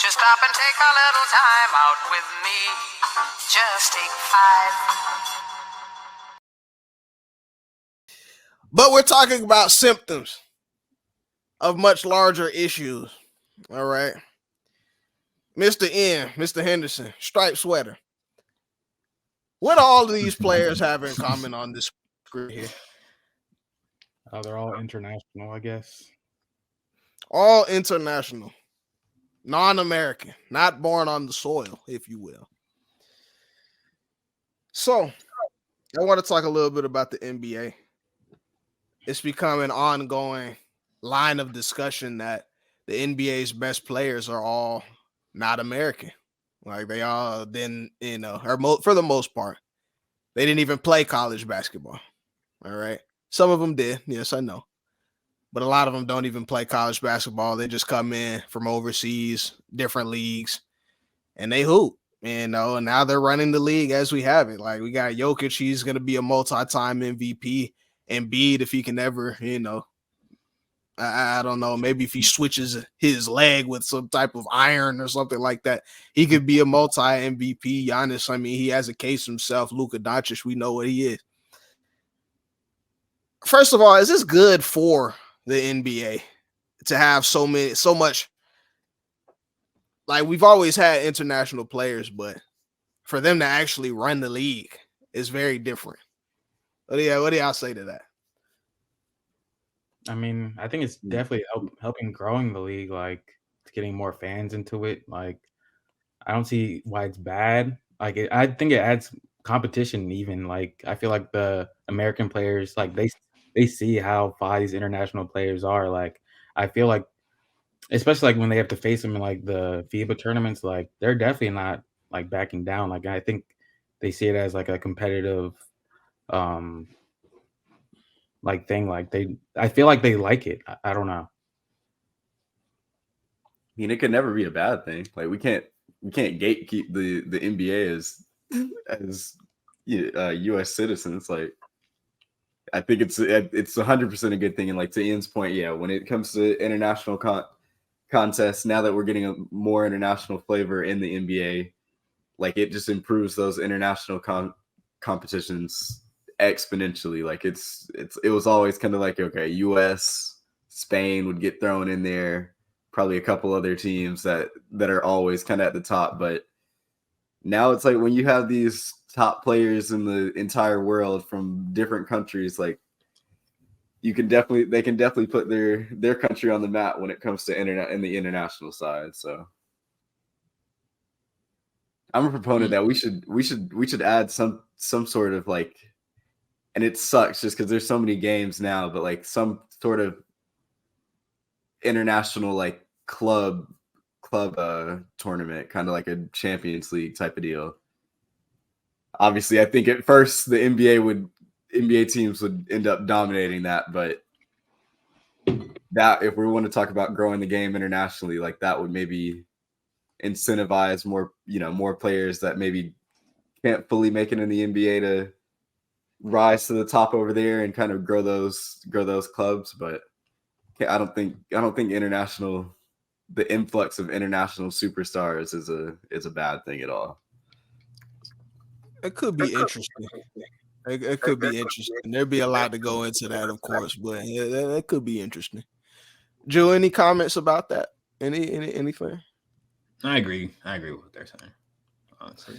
you stop and take a little time out with me? Just take 5. But we're talking about symptoms of much larger issues. All right. Mr. N, Mr. Henderson, striped sweater. What do all of these players have in common on this screen here? They're all international, I guess. All international, non-American, not born on the soil, if you will. So, I want to talk a little bit about the NBA. It's become an ongoing line of discussion that the NBA's best players are all not American. Like they all didn't, or for the most part, they didn't even play college basketball. All right. Some of them did. Yes, I know. But a lot of them don't even play college basketball. They just come in from overseas, different leagues, and they hoop. And now they're running the league as we have it. Like we got Jokic, he's going to be a multi-time MVP. Embiid, if he can ever, I don't know, maybe if he switches his leg with some type of iron or something like that, he could be a multi-MVP. Giannis, I mean, he has a case himself. Luka Doncic, we know what he is. First of all, is this good for the NBA to have so much? Like we've always had international players, but for them to actually run the league is very different. What do y'all say to that? I mean, I think it's definitely helping growing the league, like getting more fans into it. Like, I don't see why it's bad. Like, I think it adds competition. Even like, I feel like the American players, like they see how far these international players are. Like, I feel like, especially like when they have to face them in like the FIBA tournaments, like they're definitely not like backing down. Like, I think they see it as like a competitive, like thing. Like I feel like they like it. I don't know. I mean, it could never be a bad thing. Like we can't gatekeep the NBA as U.S. citizens. Like I think it's 100% a good thing. And like to Ian's point, yeah, when it comes to international contests, now that we're getting a more international flavor in the NBA, like it just improves those international competitions exponentially. Like it was always kind of like, okay, US, Spain would get thrown in there, probably a couple other teams that are always kind of at the top, but now it's like when you have these top players in the entire world from different countries, like they can definitely put their country on the map when it comes to in the international side. So I'm a proponent that we should add some sort of like, and it sucks just because there's so many games now, but like some sort of international like club tournament, kind of like a Champions League type of deal. Obviously, I think at first the NBA teams would end up dominating that, but that if we want to talk about growing the game internationally, like that would maybe incentivize more players that maybe can't fully make it in the NBA to rise to the top over there and kind of grow those clubs. But I don't think the influx of international superstars is a bad thing at all. It could be interesting. It could be interesting. There'd be a lot to go into that, of course, but yeah, that could be interesting. Joe, any comments about that? Anything? I agree with what they're saying, honestly.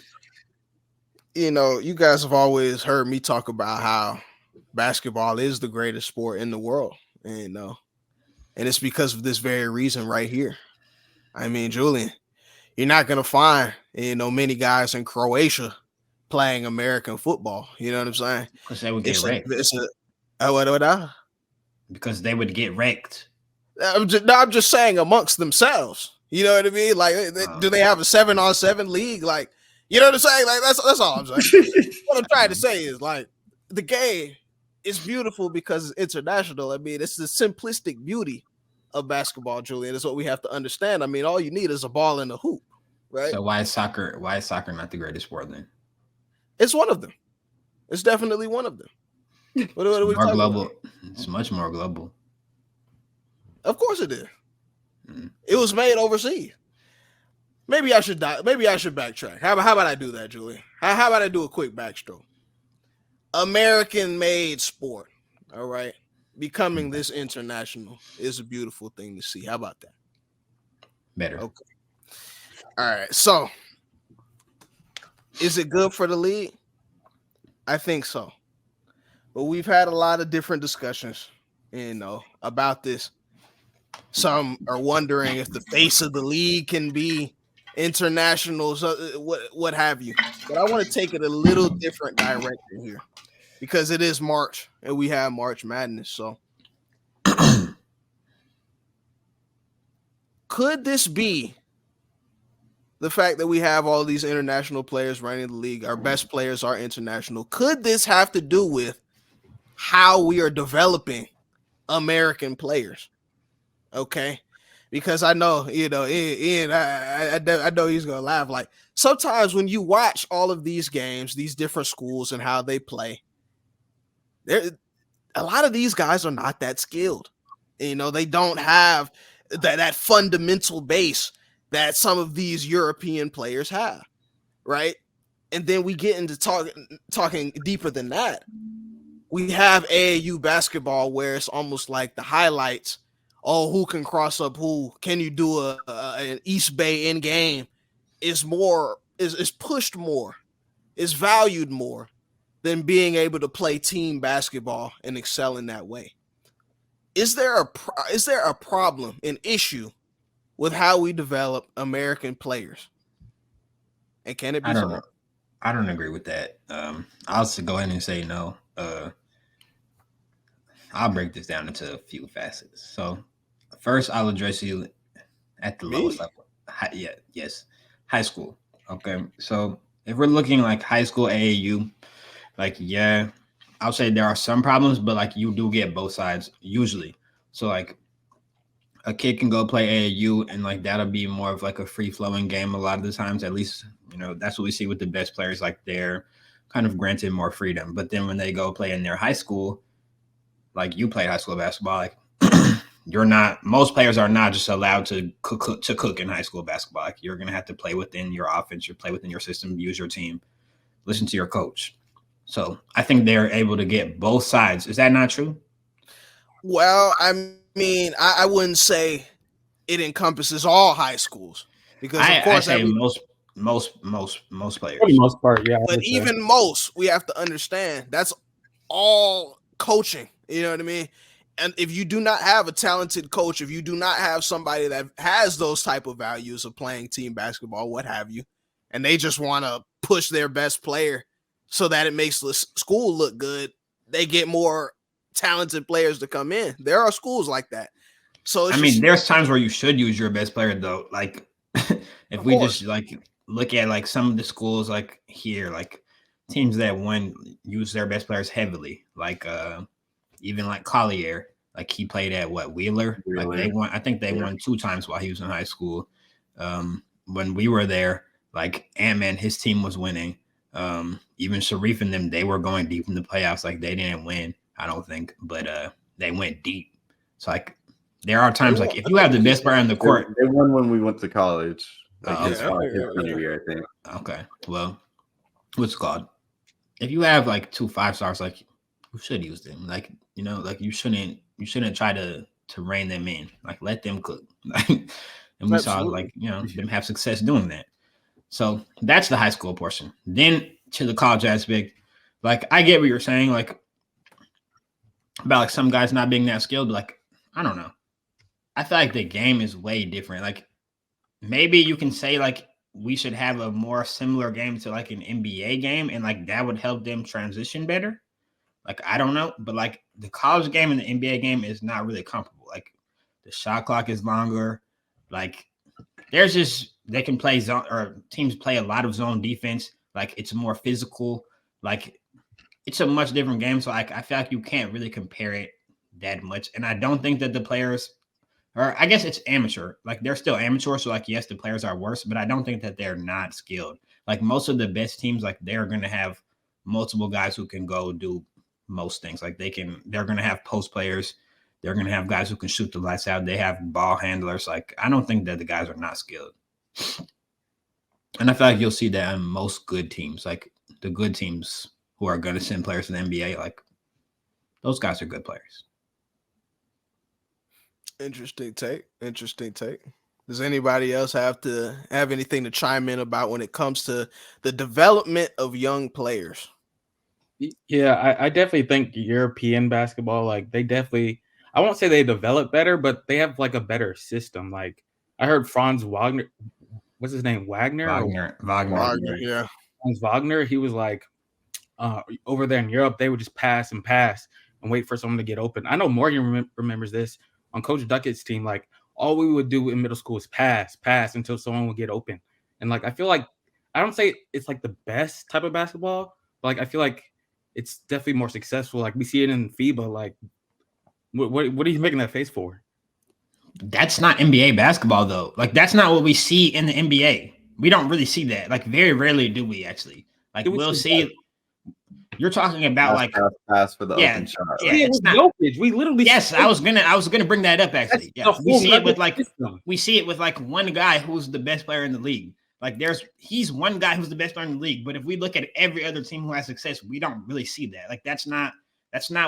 You guys have always heard me talk about how basketball is the greatest sport in the world, and it's because of this very reason right here. I mean, Julian, you're not gonna find many guys in Croatia playing American football. You know what I'm saying? Because they would get wrecked. Because they would get wrecked. I'm just saying amongst themselves. You know what I mean? Like, do they have a 7-on-7 league? Like, you know what I'm saying? Like, that's all I'm saying. What I'm trying to say is, like, the game is beautiful because it's international. I mean, it's the simplistic beauty of basketball, Julian. That's what we have to understand. I mean, all you need is a ball and a hoop, right? So why is soccer not the greatest sport then? It's one of them. It's definitely one of them. What are we talking global. about? It's much more global. Of course it is. It was made overseas. maybe I should backtrack. How about I do that, Julie? How about I do a quick backstroke? American-made sport, all right? Becoming this international is a beautiful thing to see. How about that? Better. Okay. All right. So, is it good for the league? I think so. But we've had a lot of different discussions, about this. Some are wondering if the face of the league can be international, so what have you. But I want to take it a little different direction here because it is March and we have March Madness. So, could this be the fact that we have all these international players running the league? Our best players are international. Could this have to do with how we are developing American players? Okay, because I know, Ian, I know he's gonna laugh. Like, sometimes when you watch all of these games, these different schools and how they play, a lot of these guys are not that skilled. They don't have that fundamental base that some of these European players have, right? And then we get into talking deeper than that. We have AAU basketball where it's almost like the highlights. Oh, who can cross up who? Can you do an East Bay in game? Is pushed more, is valued more than being able to play team basketball and excel in that way. Is there a problem, an issue with how we develop American players? And can it be? I don't know. I don't agree with that. I'll just go ahead and say no. I'll break this down into a few facets. So first, I'll address you at the lowest level. High school. Okay, so if we're looking like high school AAU, like, yeah, I'll say there are some problems, but like you do get both sides usually. So like a kid can go play AAU and like that'll be more of like a free flowing game a lot of the times. At least, that's what we see with the best players. Like they're kind of granted more freedom. But then when they go play in their high school, like you play high school basketball, like most players are not just allowed to cook in high school basketball. Like you're going to have to play within your offense, play within your system, use your team, listen to your coach. So I think they're able to get both sides. Is that not true? Well, I mean, I wouldn't say it encompasses all high schools because of course I say most players. For the most part, yeah. But even most, we have to understand that's all coaching. You know what I mean? And if you do not have a talented coach, if you do not have somebody that has those type of values of playing team basketball, what have you, and they just want to push their best player so that it makes the school look good, they get more talented players to come in. There are schools like that. So there's times where you should use your best player though. Like if we just like look at like some of the schools like here, like teams that use their best players heavily, like even like Collier, like he played at Wheeler. Like they won. I think they won 2 times while he was in high school. When we were there, like Ant-Man, his team was winning. Even Sharif and them, they were going deep in the playoffs. Like they didn't win, I don't think, but they went deep. So like there are times like if you have the best player on the court, they won when we went to college. Like his senior year, I think. Okay, well, what's it called? If you have like 2 5-stars, like you should use them. Like like you shouldn't try to rein them in. Like let them cook. And we saw like them have success doing that. So that's the high school portion. Then to the college aspect, like I get what you're saying, like about like some guys not being that skilled, but like I don't know. I feel like the game is way different. Like maybe you can say like we should have a more similar game to like an NBA game, and like that would help them transition better. Like I don't know, but like the college game and the NBA game is not really comparable. Like the shot clock is longer. Like they can play zone, or teams play a lot of zone defense. Like it's more physical. Like it's a much different game. So like I feel like you can't really compare it that much. And I don't think that the players, or I guess it's amateur. Like they're still amateur. So like yes, the players are worse, but I don't think that they're not skilled. Like most of the best teams, like they're gonna have multiple guys who can go do most things. Like they're gonna have post players. They're gonna have guys who can shoot the lights out. They have ball handlers. Like I don't think that the guys are not skilled. And I feel like you'll see that in most good teams, like the good teams who are going to send players to the NBA. Like those guys are good players. Interesting take. Does anybody else have anything to chime in about when it comes to the development of young players? Yeah, I definitely think European basketball, like they definitely, I won't say they develop better, but they have like a better system. Like I heard Franz Wagner, what's his name, Wagner. Yeah. Franz Wagner, he was like, over there in Europe, they would just pass and wait for someone to get open. I know Morgan remembers this on Coach Duckett's team. Like all we would do in middle school is pass until someone would get open. And like I feel like I don't say it's like the best type of basketball, but like I feel like it's definitely more successful. Like we see it in FIBA. Like what are you making that face for? That's not NBA basketball though. Like that's not what we see in the NBA. We don't really see that. Like very rarely do we actually. Like we'll see. You're talking about pass for the open shot. Yeah, it's not Jokic. We literally. Yes, I was gonna bring that up actually. Yeah, we see it with like one guy who's the best player in the league. Like he's one guy who's the best player in the league. But if we look at every other team who has success, we don't really see that. Like that's not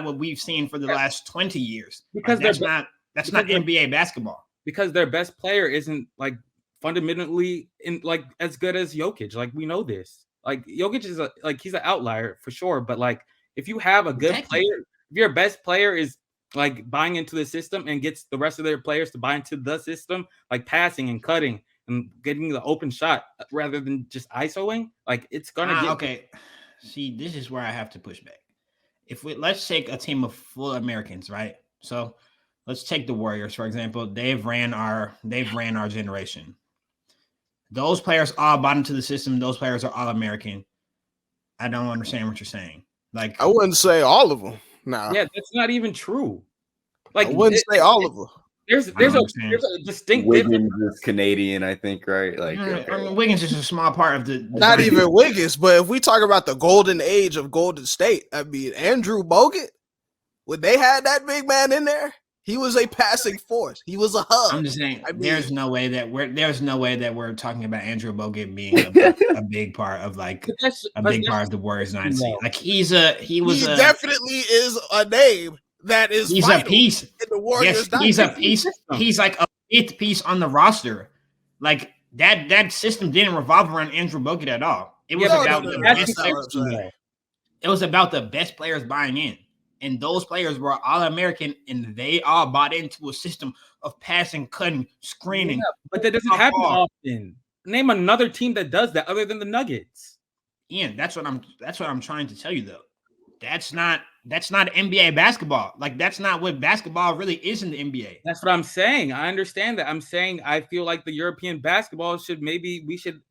what we've seen for the last 20 years. Because that's not NBA basketball. Because their best player isn't like fundamentally in like as good as Jokic. Like we know this. Like Jokic is he's an outlier for sure, but like if you have a good player, if your best player is like buying into the system and gets the rest of their players to buy into the system, like passing and cutting and getting the open shot rather than just ISOing, like it's gonna get okay. See, this is where I have to push back. Let's take a team of full Americans, right? So let's take the Warriors, for example. They've ran our generation. Those players all bought into the system. Those players are all American. I don't understand what you're saying. Like I wouldn't say all of them. Nah. Yeah, that's not even true. Like I wouldn't say all of them. There's a distinct Wiggins difference. is Canadian, I think, right? Like I mean, Wiggins is a small part of the not even Wiggins, but if we talk about the golden age of Golden State, I mean Andrew Bogut, when they had that big man in there, he was a passing force. He was a hub. I'm just saying, there's no way that we're talking about Andrew Bogut being a big part of like a big part of the Warriors dynasty. Like he definitely is a name that is. He's a piece in the Warriors. Yes, he's a piece. He's like a fifth piece on the roster. Like that system didn't revolve around Andrew Bogut at all. It was about the best players buying in. And those players were all American, and they all bought into a system of passing, cutting, screening. Yeah, but that doesn't happen often. Name another team that does that other than the Nuggets. Ian, that's what I'm trying to tell you though. That's not NBA basketball. Like that's not what basketball really is in the NBA. That's what I'm saying. I understand that. I'm saying I feel like the European basketball we should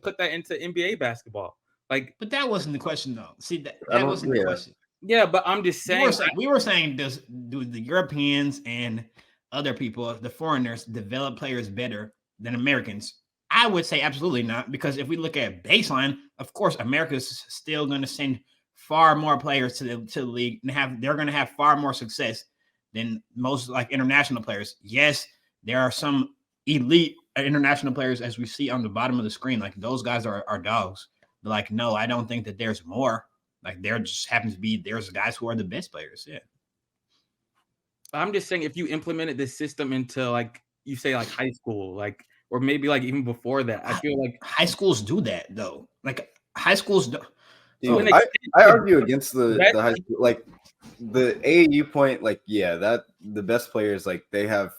put that into NBA basketball. Like, but that wasn't the question though. See that wasn't the question. Yeah, but I'm just saying. We were saying, do the Europeans and other people, the foreigners, develop players better than Americans? I would say absolutely not, because if we look at baseline, of course, America's still going to send far more players to the league and they're going to have far more success than most like international players. Yes, there are some elite international players, as we see on the bottom of the screen. Like those guys are dogs. But like, no, I don't think that there's more. Like there just happens to be there's guys who are the best players. Yeah. I'm just saying if you implemented this system into like you say like high school, like or maybe like even before that, I feel like high schools do that though. Like high schools do. So I argue against the high school, like the AAU point, like that the best players like they have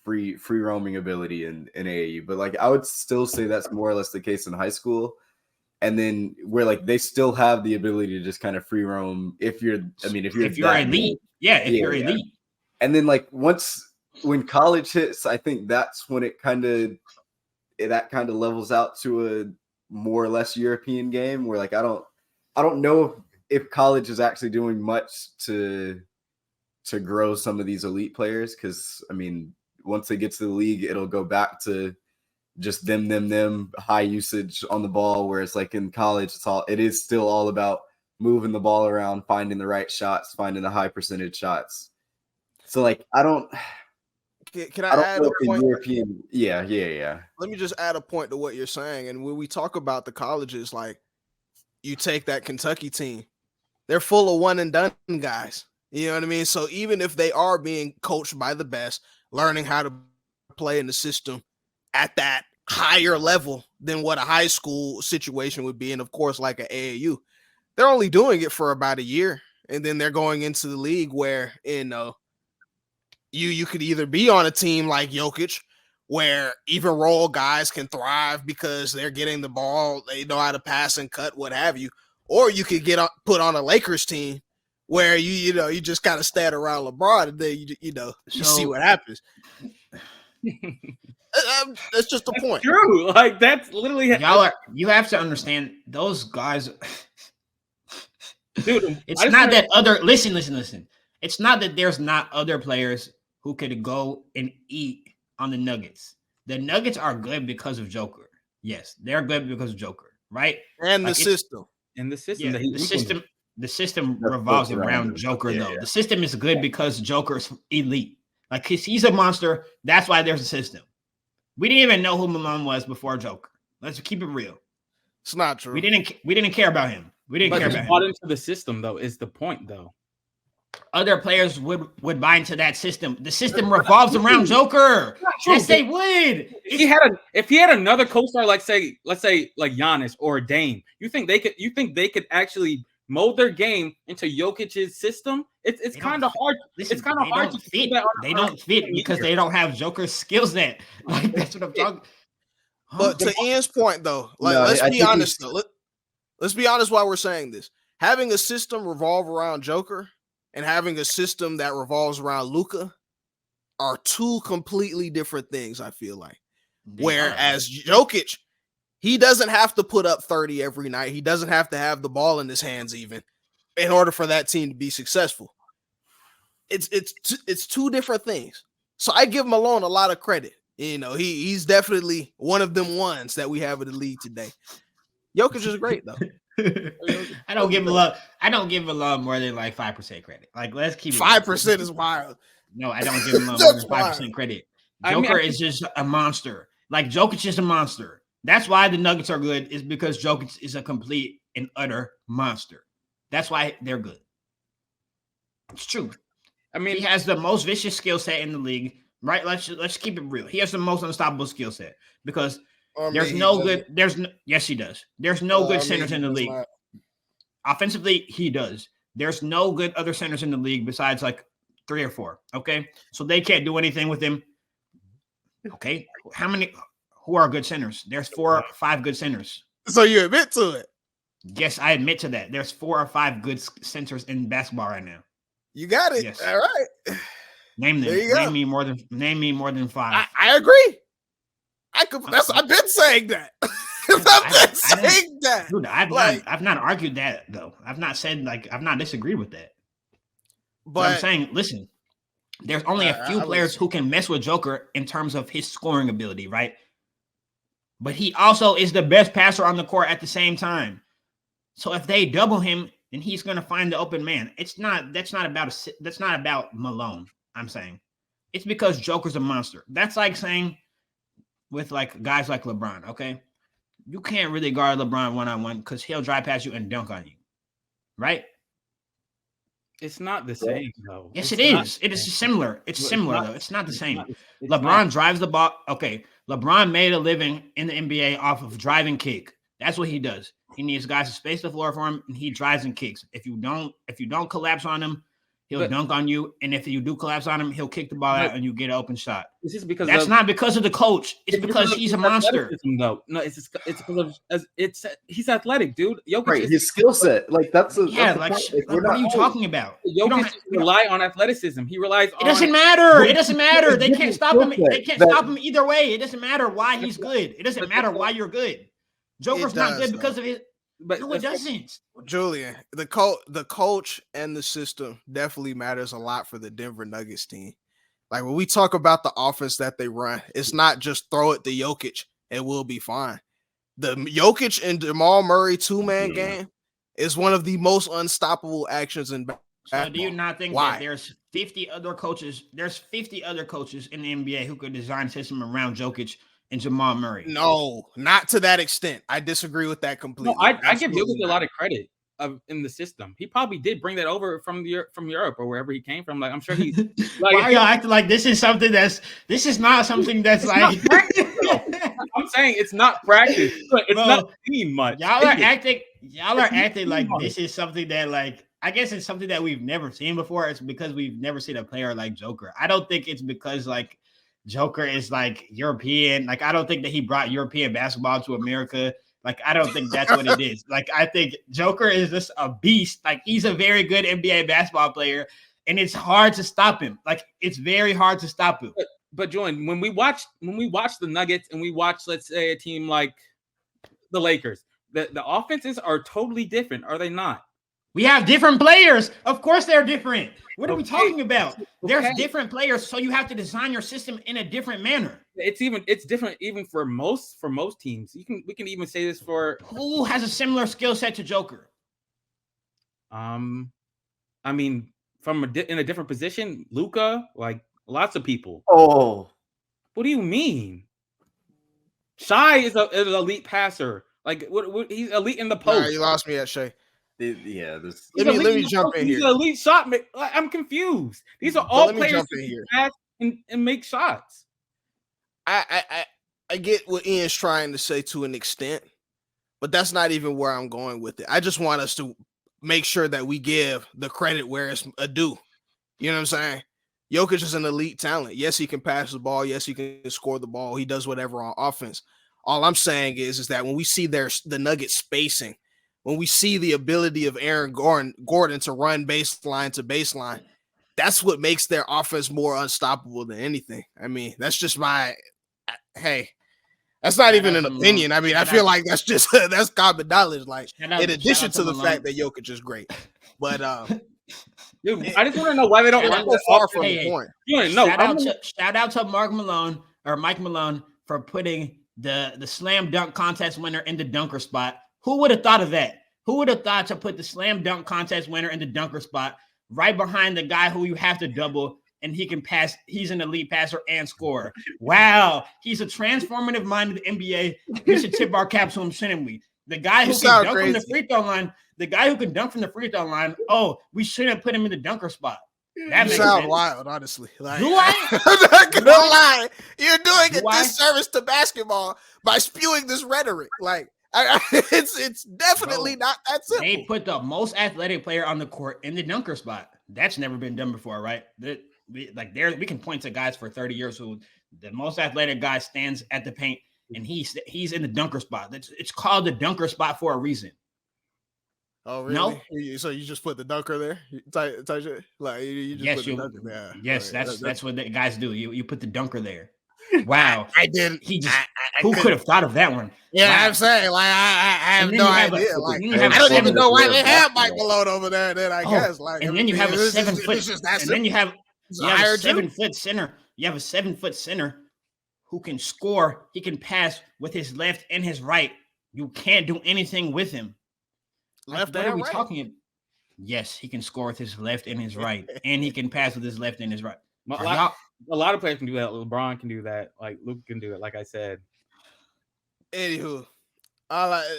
free roaming ability in AAU, but like I would still say that's more or less the case in high school. And then where like they still have the ability to just kind of free roam if you're elite. You're elite. And then like when college hits, I think that's when it kind of levels out to a more or less European game where like I don't know if college is actually doing much to grow some of these elite players, because I mean once they get to the league it'll go back to just them high usage on the ball, whereas like in college it is still all about moving the ball around, finding the right shots, finding the high percentage shots. So like I don't Can I I don't add know a if point? in European. Yeah. Let me just add a point to what you're saying. And when we talk about the colleges, like you take that Kentucky team, they're full of one and done guys. You know what I mean? So even if they are being coached by the best, learning how to play in the system at that higher level than what a high school situation would be, and of course, like an AAU, they're only doing it for about a year, and then they're going into the league where you could either be on a team like Jokic, where even role guys can thrive because they're getting the ball, they know how to pass and cut, what have you, or you could get put on a Lakers team where you just kind of stand around LeBron and then you see what happens. That's just the point. True, like that's literally you have to understand those guys. Dude, it's not that other. Listen. It's not that there's not other players who could go and eat on the Nuggets. The Nuggets are good because of Joker. Yes, they're good because of Joker, right? And like the system. And the system. Yeah, the system revolves around Joker, though. Yeah. The system is good because Joker's elite. Like he's a monster. That's why there's a system. We didn't even know who Malone was before Joker. Let's keep it real. It's not true. We didn't care about him. We didn't care about him. Bought into the system, though, is the point, though. Other players would buy into that system. The system revolves around Joker. Yes, they would. If he had another co-star, let's say like Giannis or Dame, you think they could actually mold their game into Jokic's system? It's kind of hard. It's kind of hard to fit. They don't fit because they don't have Joker's skill set. Like that's what I'm talking. But to Ian's point, though, let's be honest. Let's be honest why we're saying this. Having a system revolve around Joker and having a system that revolves around Luka are two completely different things, I feel like. Whereas Jokic, he doesn't have to put up 30 every night. He doesn't have to have the ball in his hands even in order for that team to be successful. It's two different things. So I give Malone a lot of credit. He's definitely one of them ones that we have in the league today. Jokic is great though. I don't give him a lot more than like 5% credit. Like let's keep 5% is wild. No, I don't give him more than 5% credit. Joker is just a monster. Like Jokic is a monster. That's why the Nuggets are good, is because Jokic is a complete and utter monster. That's why they're good. It's true. I mean, he has the most vicious skill set in the league, right? Let's keep it real. He has the most unstoppable skill set because yes, he does. There's no good centers in the league. Offensively, he does. There's no good other centers in the league besides like 3 or 4. Okay, so they can't do anything with him. Okay, who are good centers? There's 4 or 5 good centers. So you admit to it? Yes, I admit to that. There's 4 or 5 good centers in basketball right now. You got it. Yes. All right. Name them. Name me more than 5. I agree. I've been saying that. Dude, I've not argued that though. I've not disagreed with that. But I'm saying, listen, there's only a few players who can mess with Joker in terms of his scoring ability, right? But he also is the best passer on the court at the same time. So if they double him, then he's going to find the open man. That's not about Malone. I'm saying it's because Joker's a monster. That's like saying with like guys like LeBron. Okay, you can't really guard LeBron one-on-one because he'll drive past you and dunk on you, right? It's not the same, though. Yes, it is. It is similar. It's similar, though. It's not the same. LeBron drives the ball. Okay, LeBron made a living in the NBA off of driving kick. That's what he does. He needs guys to space the floor for him, and he drives and kicks. If you don't collapse on him, he'll dunk on you. And if you do collapse on him, he'll kick the ball out and you get an open shot. This is because that's not because of the coach. It's because he's a monster. No, it's because of he's athletic, dude. Jokic right, his skill set. Like that's what are you talking about? Jokic rely on athleticism. He relies on. It doesn't matter. It doesn't matter. They can't stop him. They can't stop him either way. It doesn't matter why he's good. It doesn't matter why you're good. Joker's not good because of his. But no, it doesn't. Julian, the coach and the system definitely matters a lot for the Denver Nuggets team. Like when we talk about the offense that they run, it's not just throw it to Jokic and we'll be fine. The Jokic and Jamal Murray 2-man game is one of the most unstoppable actions in So do you not think Why? that there's 50 other coaches? There's 50 other coaches in the NBA who could design a system around Jokic and Jamal Murray. No, not to that extent. I disagree with that completely. No, I give Absolutely Jokic a not. lot of credit in the system. He probably did bring that over from Europe or wherever he came from. Like I'm sure he. Why are y'all acting like this is something that's? This is not something that's It's like. not practice, I'm saying it's not practice. But it's Bro, not seen much. Y'all are acting It's like not. this is something that like. I guess it's something that we've never seen before. It's because we've never seen a player like Joker. I don't think it's because like Joker is like European. Like I don't think that he brought European basketball to America. Like I don't think that's what it is. Like I think Joker is just a beast. Like he's a very good NBA basketball player, and it's hard to stop him. Like it's very hard to stop him. But Jordan, when we watch the Nuggets and we watch, let's say, a team like the Lakers, the offenses are totally different, are they not? We have different players. Of course, they're different. What are we talking about? There's Okay. different players, so you have to design your system in a different manner. It's different even for most teams. We can even say this for Who has a similar skill set to Joker? I mean in a different position, Luka, like lots of people. Oh, What do you mean? Shai is an elite passer. Like what he's elite in the Nah, post. you lost me at Shay. yeah. This Let me He's jump in He's here. an elite shot. I'm confused. These are But all let me players jump who in can here. pass and make shots. I get what Ian's trying to say to an extent, but that's not even where I'm going with it. I just want us to make sure that we give the credit where it's due. You know what I'm saying? Jokic is an elite talent. Yes, he can pass the ball. Yes, he can score the ball. He does whatever on offense. All I'm saying is that when we see the Nuggets spacing, when we see the ability of Aaron Gordon to run baseline to baseline, that's what makes their offense more unstoppable than anything. I mean, that's just hey, that's not even an opinion. I mean, I feel like that's just that's common knowledge. Like, in addition to the fact that Jokic is great, but Dude, I just want to know why they don't run so far from the point. Shout out to Mike Malone for putting the slam dunk contest winner in the dunker spot. Who would have thought of that? Who would have thought to put the slam dunk contest winner in the dunker spot right behind the guy who you have to double and he can pass? He's an elite passer and scorer. Wow, he's a transformative mind in the NBA. We should tip our caps to him, shouldn't we? The guy who can dunk from the free throw line. The guy who can dunk from the free throw line. Oh, we shouldn't put him in the dunker spot. That makes sound sense. wild, honestly. Like, Do I? I'm not gonna lie. You're doing a disservice to basketball by spewing this rhetoric. Like, it's definitely not that simple. They put the most athletic player on the court in the dunker spot. That's never been done before, right? We can point to guys for 30 years who the most athletic guy stands at the paint and he's in the dunker spot. It's called the dunker spot for a reason. Oh, really? No? So you just put the dunker there? Type shit? Like, you just put the dunker there. Yes, that's what the guys do. You put the dunker there. Wow. I didn't. Who could have thought of that one? Yeah, wow. I'm saying, like, I have no idea. Like, I don't even know why they have Mike Malone over there. Then I guess, like, and then you have a 7 foot, and then you have a 7 foot center. You have a 7 foot center who can score. He can pass with his left and his right. You can't do anything with him. Left what and are we right? talking about? Yes, he can score with his left and his right, and he can pass with his left and his right. A lot of players can do that. LeBron can do that. Like Luke can do it. Like I said. Anywho,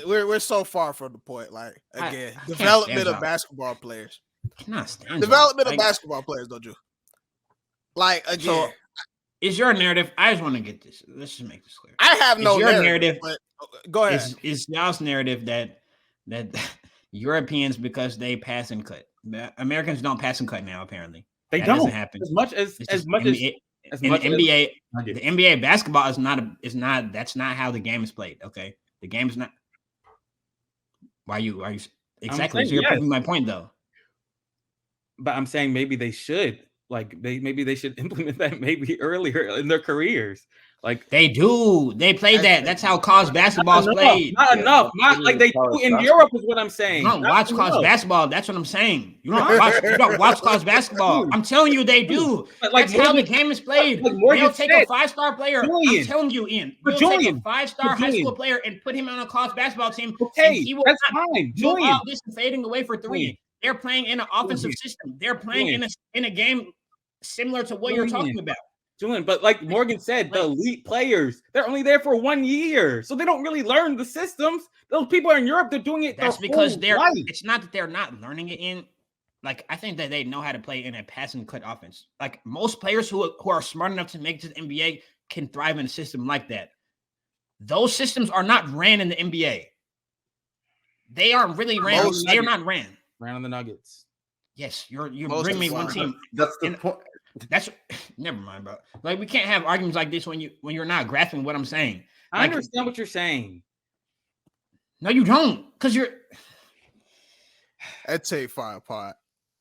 we're so far from the point. Like, again, development of basketball players. Development of basketball players, don't you? Like, again. So, is your narrative? I just want to get this. Let's just make this clear. I have no narrative. But go ahead. Is y'all's narrative that Europeans, because they pass and cut, Americans don't pass and cut now? Apparently, they that don't. Doesn't happen as much as NBA, the NBA basketball is not. That's not how the game is played. Okay, the game is not. Why are you exactly? So you're proving my point, though. But I'm saying maybe they should. Like maybe they should implement that maybe earlier in their careers. Like they do. They play that. That's how college basketball is played. Not enough. Not like they do in Europe is what I'm saying. You don't watch college basketball. That's what I'm saying. You don't watch college basketball. I'm telling you they do. That's how the game is played. They'll take a 5-star player. I'm telling you, Ian. They'll take a 5-star high school player and put him on a college basketball team. Okay, he will that's fine. do all this and fading away for 3. They're playing in an offensive system. They're playing in a game similar to what you're talking about. Julian, but like Morgan said, the elite players, they're only there for 1 year. So they don't really learn the systems. Those people are in Europe, they're doing it. That's because it's not that they're not learning it in. Like, I think that they know how to play in a pass and cut offense. Like, most players who are smart enough to make it to the NBA can thrive in a system like that. Those systems are not ran in the NBA. They aren't really ran. They are not ran. Ran on the Nuggets. Yes, you bring me one team. That's the point. That's never mind, bro. Like, we can't have arguments like this when you're not grasping what I'm saying. I understand what you're saying. No, you don't, because you're. I'd say 5 pot.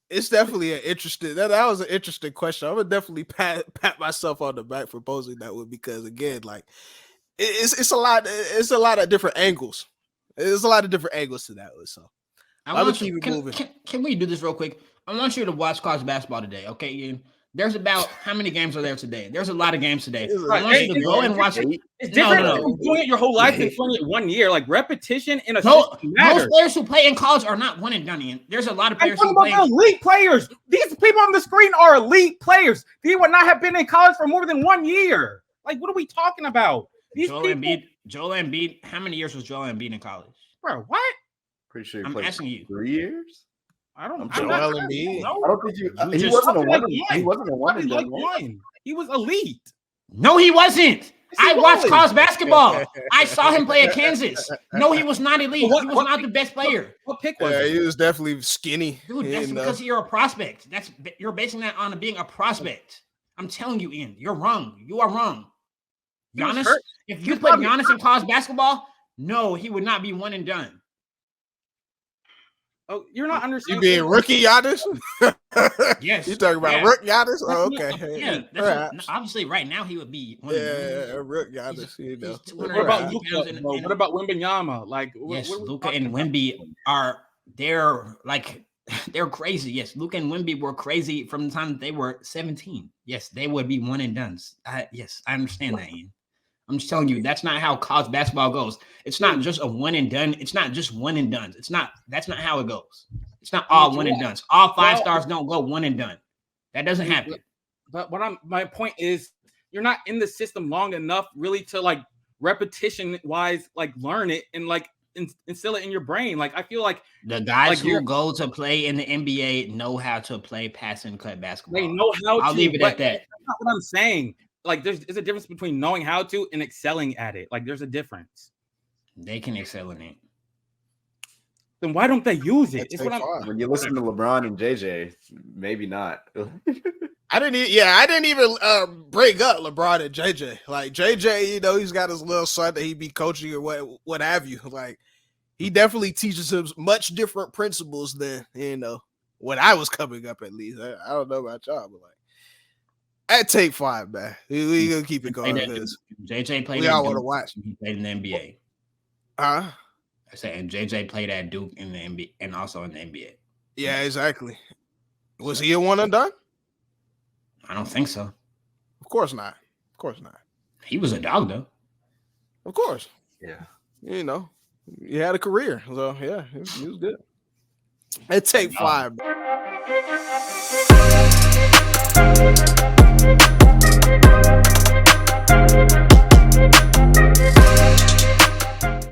It's definitely an interesting. That was an interesting question. I would definitely pat myself on the back for posing that one because again, like it's a lot. It's a lot of different angles. There's a lot of different angles to that one. So I would keep it moving. Can we do this real quick? I want you to watch college basketball today, okay, Ian? There's about how many games are there today? There's a lot of games today. I want you to go and watch it. It's different from doing it your whole life than doing it 1 year. Like repetition in a system matters. Most players who play in college are not one and done, Ian. There's a lot of players who play. Elite players. These people on the screen are elite players. They would not have been in college for more than 1 year. Like, what are we talking about? Joel Embiid. How many years was Joel Embiid in college? Bro, what? Pretty sure I'm asking you. 3 years. I don't think you. He wasn't a one. He wasn't a one. He was elite. No, he wasn't. I watched college basketball. I saw him play at Kansas. No, he was not elite. He was not the best player. What pick was he? He was definitely skinny. Dude, that's because you're a prospect. You're basing that on being a prospect. I'm telling you, Ian, you're wrong. You are wrong. Giannis, if you put Giannis in college basketball, no, he would not be one and done. Oh, you're not understanding. You being rookie Giannis? Yes. You talking about rookie Giannis? Oh, okay. Yeah. Obviously, right now he would be one. Rookie Giannis. You know. What about Luka? What about Wembanyama? Like, yes, Luka and Wemby they're crazy. Yes, Luka and Wemby were crazy from the time that they were 17. Yes, they would be one and done. Yes, I understand that, Ian. I'm just telling you, that's not how college basketball goes. It's not just a one and done. It's not just one and done. That's not how it goes. It's not all one and done. All 5 stars don't go one and done. That doesn't happen. But my point is, you're not in the system long enough really to like repetition wise, like learn it and like instill it in your brain. Like I feel like the guys who go to play in the NBA know how to play pass and cut basketball. They know how to. I'll leave it at that. That's not what I'm saying. Like there's a difference between knowing how to and excelling at it. Like there's a difference. They can excel in it. Then why don't they use it? It's when you listen to LeBron and JJ, maybe not. I didn't even bring up LeBron and JJ. Like JJ, you know, he's got his little son that he be coaching or what have you. Like he definitely teaches him much different principles than, you know, when I was coming up at least. I don't know about y'all, but like I'd take 5, man. We gonna keep it going. JJ played. We all want to watch. He played in the NBA. I said, and JJ played at Duke in the NBA and also in the NBA. Yeah, exactly. Was he a one and done? I don't think so. Of course not. Of course not. He was a dog though. Of course. Yeah. You know, he had a career, so yeah, he was good. I'd take 5.